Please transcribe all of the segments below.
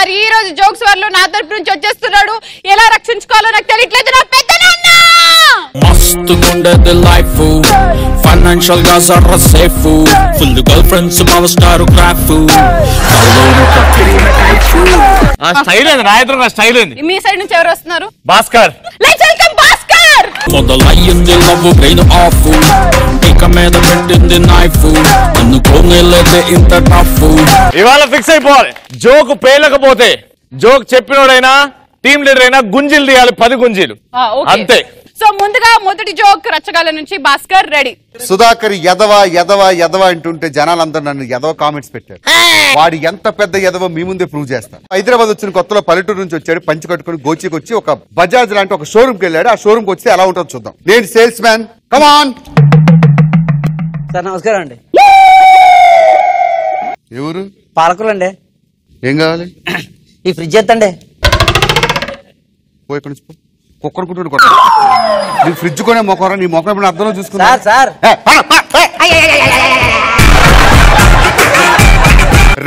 మరి ఈ రోజు జోక్స్ వారిలో నా తరపు నుంచి వచ్చేస్తున్నాడు. ఎలా రక్షించుకోవాలో నాకు తెలియట్లేదు. నా పెద్దనాన్న మస్తు ఉండేది లైఫ్, ఫైనాన్షియల్ గా జర safe, full girlfriends power star graph. Style ఏంది నాయకుడు, స్టైల్ ఏంది? మీ సైడ్ నుంచి ఎవరు వస్తున్నారు? భాస్కర్. Let's welcome Bhaskar. మొదలయ్యింది లవ్ బ్రెయిన్ ఆఫ్, ఇక మీద పెట్టింది నైఫ్, అనుకోనేలేదే ఇంత టఫ్. ఇవాళ ఫిక్స్ అయిపోవాలి. జోక్ పేలకపోతే జోక్ చెప్పినోడైనా టీమ్ లీడర్ అయినా గుంజీలు తీయాలి, 10 గుంజీలు అంతే. సో ముందుగా మొదటి జోక్ రచ్చగాల నుంచి భాస్కర్ రెడీ. సుధాకర్ యదవ యదవ యదవ అంటుంటే జనాలందరూ నన్ను యదవ కామెంట్స్ పెట్టారు. వాడు ఎంత పెద్ద యదవ మీ ముందే ప్రూవ్ చేస్తాను. హైదరాబాద్ వచ్చిన కొత్తలో పల్లెటూరు నుంచి వచ్చాడు, పంచి కట్టుకుని గోచికి వచ్చి ఒక బజాజ్ లాంటి ఒక షోరూమ్ కి వెళ్ళాడు. ఆ షోరూమ్ కి వస్తే ఎలా ఉంటుందో చూద్దాం. నేను సేల్స్ మ్యాన్. Come on sir. నమస్కారం అండి. ఎవరు? పాలకులు అండి. ఏం కావాలి? ఈ ఫ్రిడ్జ్ ఎత్తండి. పోయి కుక్కర్ కుట్టు కొట్ట. నీ ఫ్రిడ్జ్ కొనే మొక్కరా, నీ మొక్క అర్థంలో చూసుకున్నా. సార్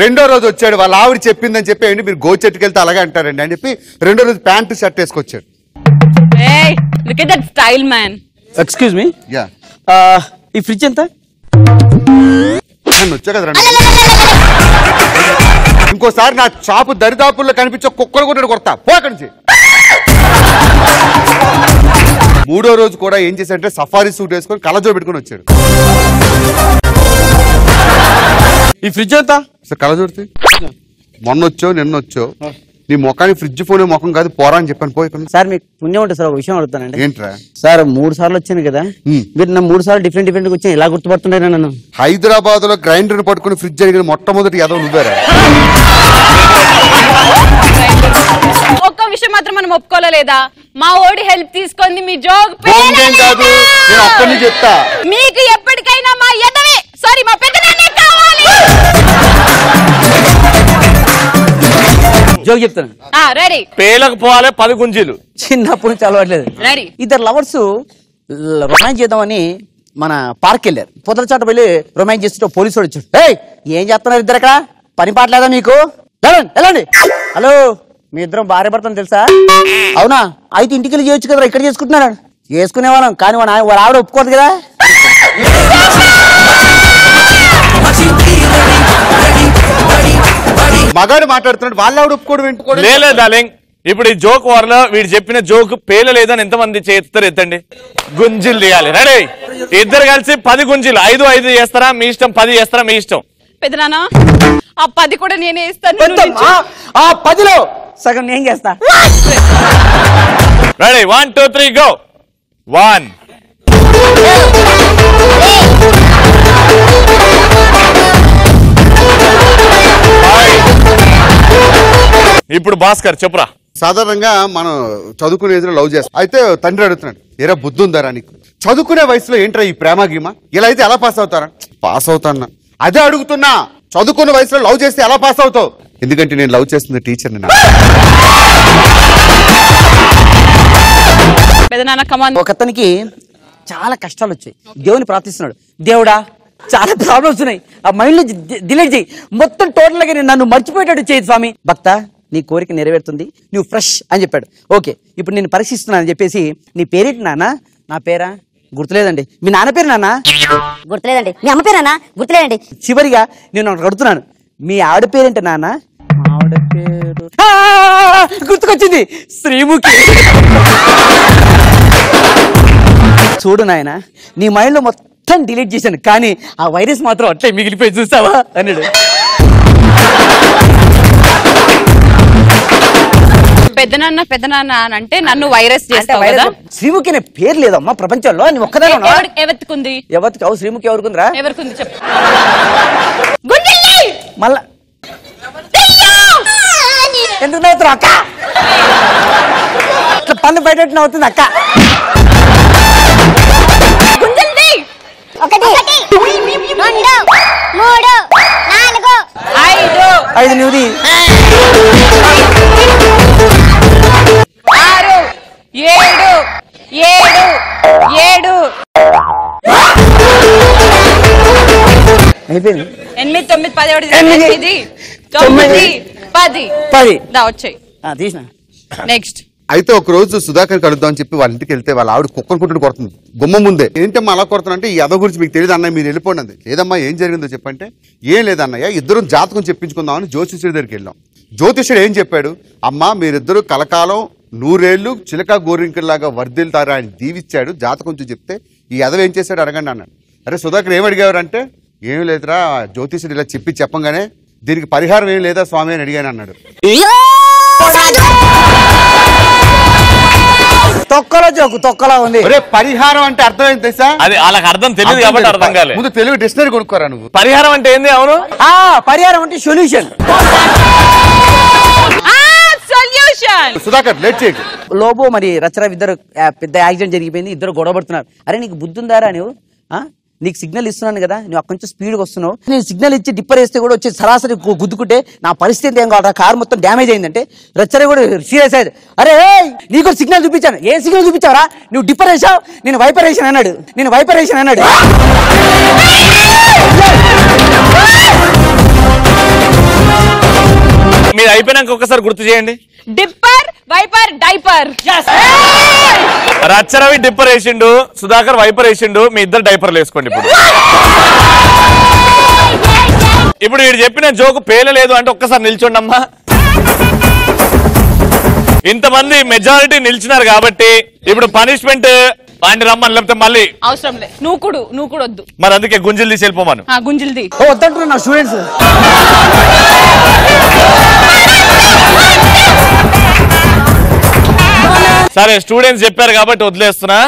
రెండో రోజు వచ్చాడు. వాళ్ళ ఆవిడ చెప్పిందని చెప్పి మీరు గోచెట్టుకి వెళ్తే అలాగే అంటారండి అని చెప్పి రెండో రోజు ప్యాంటు షర్ట్ వేసుకొచ్చాడు. Style man. Excuse me, yeah ఈ ఫ్రిడ్జ్ ఎంత? వచ్చా కదా రండి. ఇంకోసారి నా షాపు దరిదాపుల్లో కనిపించే కుక్కలు కొట్టాడు కొడతా. పో అక్కడి నుంచి. మూడో రోజు కూడా ఏం చేశాడంటే సఫారీ సూట్ వేసుకొని కలజో పెట్టుకుని వచ్చాడు. ఈ ఫ్రిడ్జ్ ఎంత? కలజోడితే మొన్న వచ్చావు నిన్న వచ్చావు, నీ ముఖానికి ఫ్రిడ్జ్ ఫోన్ ముఖం కాదు పోరా అని చెప్పాను. పోయి సార్ మీకు పుణ్యం ఉంటుంది సార్. ఒక విషయం అడుగుతానండి. ఏంట్రా? సార్ 3 సార్లు వచ్చాను కదా, మీరు నా 3 సార్లు డిఫరెంట్ డిఫరెంట్ వచ్చాను. ఇలా గుర్తుపడుతుండే నన్ను? హైదరాబాద్ లో గ్రైండర్ పట్టుకుని ఫ్రిడ్జ్ జరిగిన మొట్టమొదటి యాదవ్ నువ్వేరా? ఒక్క విషయం మాత్రం మనం ఒప్పుకోలేదా? మా ఓడి హెల్ప్ తీసుకుంది మీ జోక్ కాదు, నేను అక్కడిని చెప్తా. మీకు ఎప్పటికైనా మా యదవే సారీ మా పెద్దనాన్నే కావాలి. జోక్ చెప్తాను. రెడీ. పేలకపోవాలి 10 గుంజీలు. చిన్నప్పటి నుంచి అలవాట్లేదు. రెడీ. ఇద్దరు లవర్స్ రొమాన్స్ చేద్దామని మన పార్క్ వెళ్ళారు. పొద్దున చాట వెళ్ళి రొమాన్స్ చేస్తుంటే పోలీసు వాడు వచ్చాడు. ఏయ్ ఏం చేస్తున్నారు ఇద్దరు అక్కడ? పని పాటలేదా మీకు? వెళ్ళండి. హలో, మీ ఇద్దరం భార్య భర్తను తెలుసా? అవునా? అయితే ఇంటికి వెళ్ళి చేయొచ్చు కదా, ఇక్కడ చేసుకుంటున్నాడు. చేసుకునేవాళ్ళం, కానీ వాళ్ళ ఆవిడ ఒప్పుకోదు కదా. మగాడు మాట్లాడుతున్నాడు, వాళ్ళ ఆవిడ ఒప్పుకోవడం లేదు డార్లింగ్. ఇప్పుడు ఈ జోక్ వారిలో వీడు చెప్పిన జోక్ పేలలేదని ఎంతమంది చేస్తారు? ఎత్తండి. గుంజీలు తీయాలి. రెడీ? ఇద్దరు కలిసి 10 గుంజీలు. 5 చేస్తారా మీ ఇష్టం, 10 చేస్తారా మీ ఇష్టం. పెద్దనాన్న ఆ 10 కూడా నేనే ఇస్తాను. ఆ 10లో సగం నేను చేస్తా. రెడీ? 1 2 3 గో. 1 ఇప్పుడు భాస్కర్ చెప్పురా. సాధారణంగా మనం చదువుకునే ఏజ్లో లవ్ చేస్తాం. అయితే తండ్రి అడుగుతున్నాడు, ఏరా బుద్ధి ఉందారా నీకు? చదువుకునే వయసులో ఏంట్రా ఈ ప్రేమ గీమ? ఇలా అయితే ఎలా పాస్ అవుతారా? పాస్ అవుతాన్నా. అదే అడుగుతున్నా, చదువుకున్న వయసులో లవ్ చేస్తే ఎలా పాస్ అవుతావు? ఎందుకంటే నేను లవ్ చేస్తుంది టీచర్ని. ఒకతనికి చాలా కష్టాలు వచ్చాయి. దేవుని ప్రార్థిస్తున్నాడు, దేవుడా చాలా ప్రాబ్లమ్స్ ఉన్నాయి, ఆ మైండ్ లో డిలీట్ చేయి, మొత్తం టోటల్ గా నన్ను మర్చిపోయేటట్టు చేయి స్వామి. భక్త నీ కోరిక నెరవేరుతుంది, నువ్వు ఫ్రెష్ అని చెప్పాడు. ఓకే, ఇప్పుడు నేను పరీక్షిస్తున్నాను అని చెప్పేసి, నీ పేరేంటి నాన్న? నా పేరా? గుర్తులేదండి. మీ నాన్న పేరు నాన్న? గుర్తులేదండి. మీ అమ్మ పేరన్నా? గుర్తులేదండి. చివరిగా నేను అడుగుతున్నాను, మీ ఆవిడ పేరేంటి నాన్న? ఆవిడ పేరు గుర్తుకొచ్చింది, శ్రీముఖి. చూడు నాయన, నీ మైండ్ లో మొత్తం డిలీట్ చేశాను, కానీ ఆ వైరస్ మాత్రం అట్లే మిగిలిపోయి, చూసావా అన్నాడు. పెద్దనాన్న అంటే నన్ను వైరస్ చేస్తావు కదా? శ్రీముఖి అనే పేరు లేదమ్మా ప్రపంచంలో. నీ ఒక్కదాని ఎవరికి? ఎవరికి? శ్రీముఖి ఎవరికుందిరా? ఎవరికి చెప్పు. మళ్ళా ఎందుకు నవ్వుతున్నావు అక్క? ఇట్లా పన్ను బయట నవ్వుతుంది అక్క. 1 2 3 4 5 నువ్వుది 6 7 అయిపోయింది. 8 9 10 9 9 10 10 దా వచ్చాయి తీసిన. నెక్స్ట్. అయితే ఒక రోజు సుధాకర్ కలుద్దాం అని చెప్పి వాళ్ళ ఇంటికి వెళ్తే వాళ్ళ ఆవిడ కుక్కను కుట్టుని కొడుతుంది గుమ్మం ముందే. ఏంటమ్మా అలా కొడుతున్నా అంటే ఈ యద గురించి మీకు తెలియదు అన్నయ్య, మీరు వెళ్ళిపోండి అంది. లేదమ్మా ఏం జరిగిందో చెప్పంటే, ఏం లేదన్నయ్య, ఇద్దరం జాతకం చెప్పించుకుందామని జ్యోతిష్యుడి దగ్గరికి వెళ్ళాం. జ్యోతిష్యుడు ఏం చెప్పాడు, అమ్మా మీరిద్దరు కలకాలం 100 ఏళ్ళు చిలక గోరింకల్లాగా వర్ధిల్తారా అని దీవిచ్చాడు. జాతకం చెప్తే ఈ యదవ ఏం చేశాడు అడగండి అన్నాడు. అరే సుధాకర్ ఏం అడిగారంటే, ఏం లేదురా జ్యోతిష్యుడు ఇలా చెప్పంగానే దీనికి పరిహారం ఏం లేదా స్వామి అని అడిగాను అన్నాడు. తొక్కలో జోకు తొక్కలా ఉంది. పరిహారం అంటే అర్థం ఏంటి తెలుసా? అది వాళ్ళకి అర్థం తెలియదు కాబట్టి అర్థం కాలేదు. ముందు తెలుగు డిక్షనరీ కొనుక్కోరా నువ్వు. పరిహారం అంటే ఏంది? అవును, పరిహారం అంటే సొల్యూషన్. సొల్యూషన్. సుధాకర్ లేట్ చేయకు. లోబో మరి రచన ఇద్దరు పెద్ద యాక్సిడెంట్ జరిగిపోయింది, ఇద్దరు గొడవ పడుతున్నారు. అరే నీకు బుద్ధి ఉందారా నువ్వు? నీకు సిగ్నల్ ఇస్తున్నాను కదా, నువ్వు అక్కడి నుంచి స్పీడ్గా వస్తున్నావు, నేను సిగ్నల్ ఇచ్చి డిప్పర్ వేస్తే కూడా వచ్చి సరాసరి గుద్దుకుంటే నా పరిస్థితి ఏం కావాలి, కారు మొత్తం డ్యామేజ్ అయిందంటే రచ్చరే కూడా సీరియస్ అయ్యాడు. అరే నీకు సిగ్నల్ చూపించాను. ఏ సిగ్నల్ చూపించావరా? నువ్వు డిప్పర్ వేసావు, నేను వైపర్ వేసాను అన్నాడు. మీరు అయిపోయినాక ఒకసారి గుర్తు చేయండి. Dipper, viper, diaper. Racha Ravi dipper వేసిండు, సుధాకర్ వైపర్ వేసిండు, మీ ఇద్దరు డైపర్లు వేసుకోండి. ఇప్పుడు వీడు చెప్పిన జోకు పేలలేదు అంటే ఒక్కసారి నిల్చోండి అమ్మా. ఇంతమంది మెజారిటీ నిల్చున్నారు కాబట్టి ఇప్పుడు పనిష్మెంట్ వాడిని రమ్మని, లేకపోతే మళ్ళీ అవసరం లేదు. నువ్వు కూడా వద్దు. మరి అందుకే గుంజులు తీసి వెళ్ళిపోమాను. గుంజులది వద్దంటున్నా నా స్టూడెంట్స్. సరే స్టూడెంట్స్ చెప్పారు కాబట్టి వదిలేస్తున్నా.